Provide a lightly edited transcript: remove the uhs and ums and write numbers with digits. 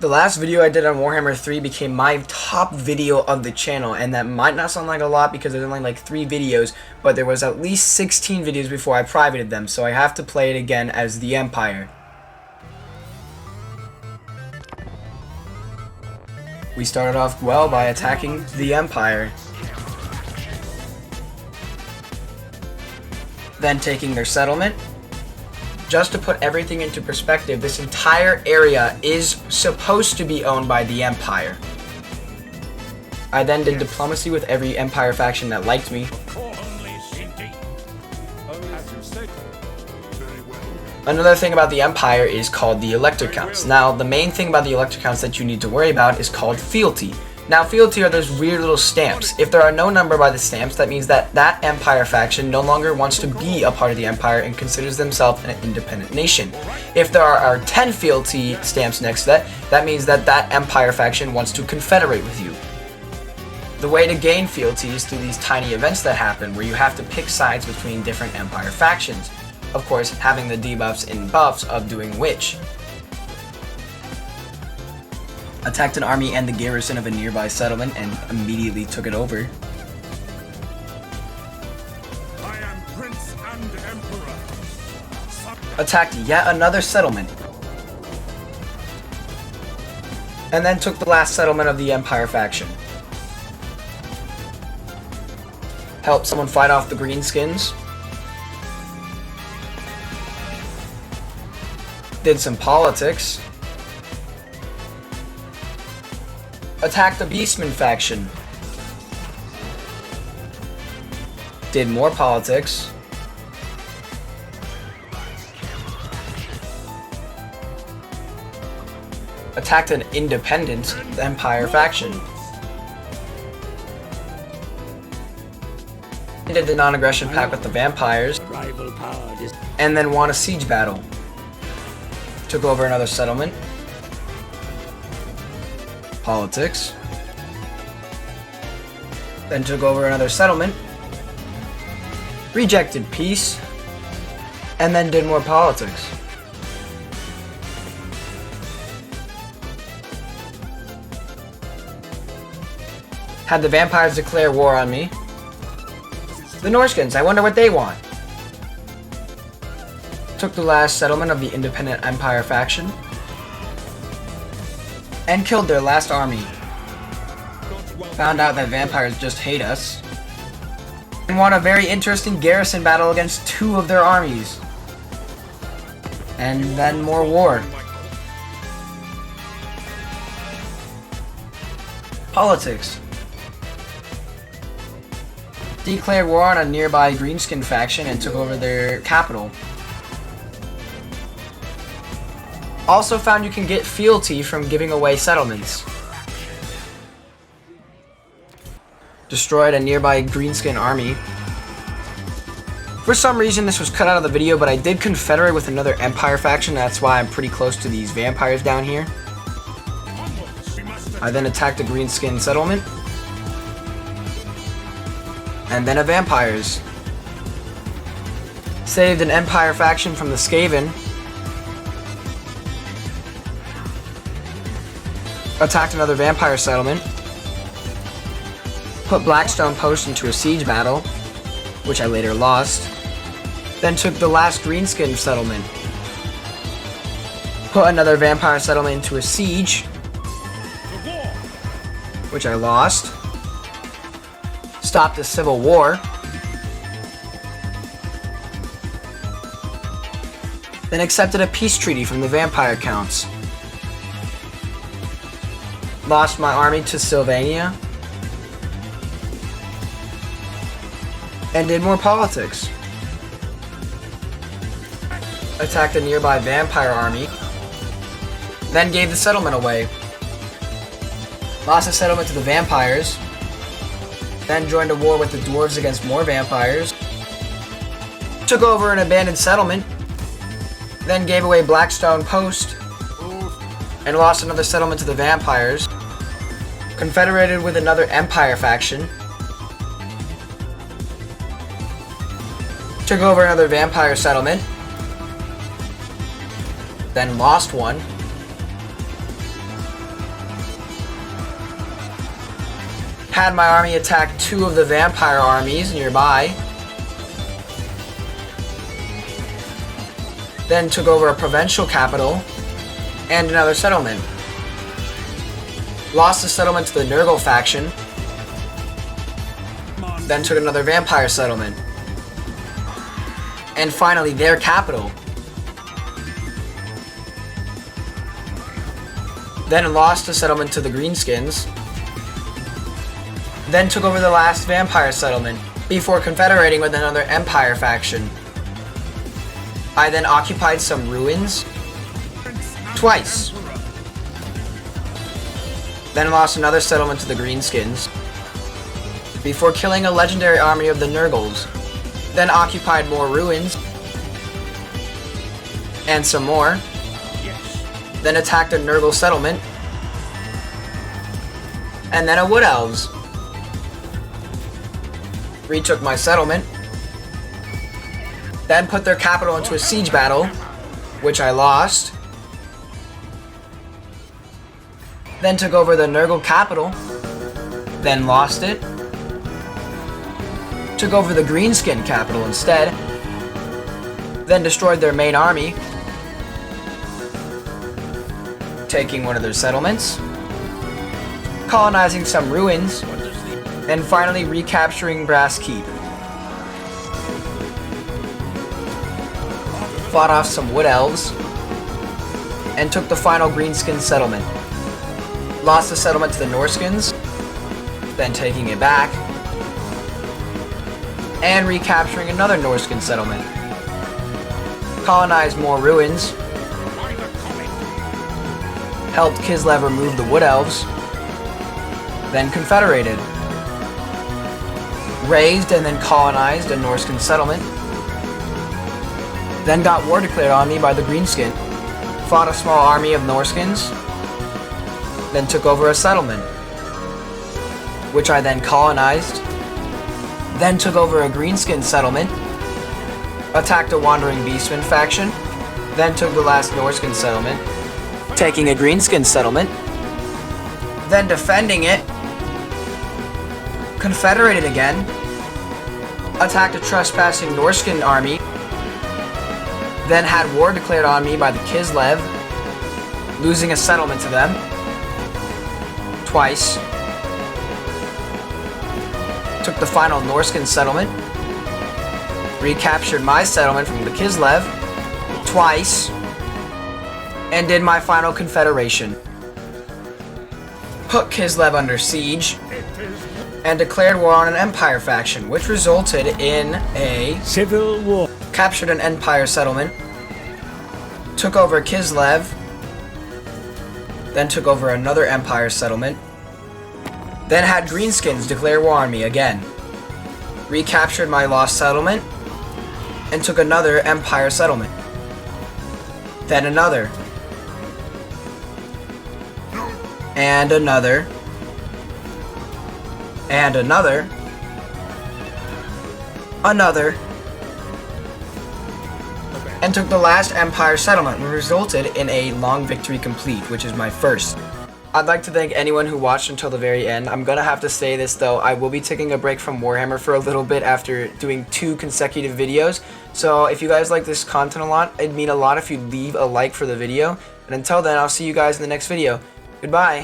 The last video I did on Warhammer 3 became my top video of the channel, and that might not sound like a lot because there's only like 3 videos, but there was at least 16 videos before I privated them, so I have to play it again as the Empire. We started off well by attacking the Empire, then taking their settlement. Just to put everything into perspective, this entire area is supposed to be owned by the Empire. I then did diplomacy with every Empire faction that liked me. Another thing about the Empire is called the Elector Counts. Now, the main thing about the Elector Counts that you need to worry about is called fealty. Now, fealty are those weird little stamps. If there are no number by the stamps, that means that that Empire faction no longer wants to be a part of the Empire and considers themselves an independent nation. If there are 10 fealty stamps next to that, that means that that Empire faction wants to confederate with you. The way to gain fealty is through these tiny events that happen, where you have to pick sides between different Empire factions. Of course, having the debuffs and buffs of doing which. Attacked an army and the garrison of a nearby settlement and immediately took it over. I am Prince and Emperor. Attacked yet another settlement. And then took the last settlement of the Empire faction. Helped someone fight off the Greenskins. Did some politics. Attacked the Beastman faction. Did more politics. Attacked an independent Empire faction. Did the non-aggression pact with the vampires. And then won a siege battle. Took over another settlement. Politics. Then took over another settlement. Rejected peace. And then did more politics. Had the vampires declare war on me. The Norskins, I wonder what they want. Took the last settlement of the independent Empire faction. And killed their last army. Found out that vampires just hate us. And won a very interesting garrison battle against 2 of their armies. And then more war. Politics. Declared war on a nearby Greenskin faction and took over their capital. Also found you can get fealty from giving away settlements. Destroyed a nearby Greenskin army. For some reason this was cut out of the video, but I did confederate with another Empire faction, that's why I'm pretty close to these vampires down here. I then attacked a Greenskin settlement. And then a vampires. Saved an Empire faction from the Skaven. Attacked another vampire settlement. Put Blackstone Post into a siege battle, which I later lost. Then took the last Greenskin settlement. Put another vampire settlement into a siege, which I lost. Stopped a civil war. Then accepted a peace treaty from the vampire counts. Lost my army to Sylvania. And did more politics. Attacked a nearby vampire army. Then gave the settlement away. Lost a settlement to the vampires. Then joined a war with the dwarves against more vampires. Took over an abandoned settlement. Then gave away Blackstone Post. And lost another settlement to the vampires. Confederated with another Empire faction. Took over another vampire settlement. Then lost one. Had my army attack 2 of the vampire armies nearby. Then took over a provincial capital and another settlement. Lost the settlement to the Nurgle faction. Then took another vampire settlement. And finally their capital. Then lost the settlement to the Greenskins. Then took over the last vampire settlement before confederating with another empire faction. I then occupied some ruins twice. Then lost another settlement to the Greenskins before killing a legendary army of the Nurgles. Then occupied more ruins and some more. Then attacked a Nurgle settlement and then a Wood Elves. Retook my settlement, then put their capital into a siege battle, which I lost. Then took over the Nurgle capital, then lost it. Took over the Greenskin capital instead, then destroyed their main army, taking one of their settlements, colonizing some ruins, and finally recapturing Brass Keep. Fought off some Wood Elves, and took the final Greenskin settlement. Lost the settlement to the Norskins, then taking it back, and recapturing another Norskin settlement. Colonized more ruins, helped Kislev remove the Wood Elves, then confederated. Raised and then colonized a Norskin settlement. Then got war declared on me by the Greenskin. Fought a small army of Norskins. Then took over a settlement, which I then colonized. Then took over a Greenskin settlement. Attacked a Wandering Beastman faction. Then took the last Norskin settlement, taking a Greenskin settlement. Then defending it. Confederated again, attacked a trespassing Norskin army, then had war declared on me by the Kislev, losing a settlement to them twice. Took the final Norskin settlement, recaptured my settlement from the Kislev twice, and did my final confederation. Put Kislev under siege and declared war on an Empire faction, which resulted in a civil war. Captured an Empire settlement, took over Kislev, then took over another Empire settlement, then had Greenskins declare war on me again, recaptured my lost settlement, and took another Empire settlement, then another, and another, and another, and took the last Empire settlement, which resulted in a long victory complete, which is my first. I'd like to thank anyone who watched until the very end. I'm gonna have to say this though, I will be taking a break from Warhammer for a little bit after doing 2 consecutive videos. So if you guys like this content a lot, it'd mean a lot if you leave a like for the video. And until then, I'll see you guys in the next video. Goodbye.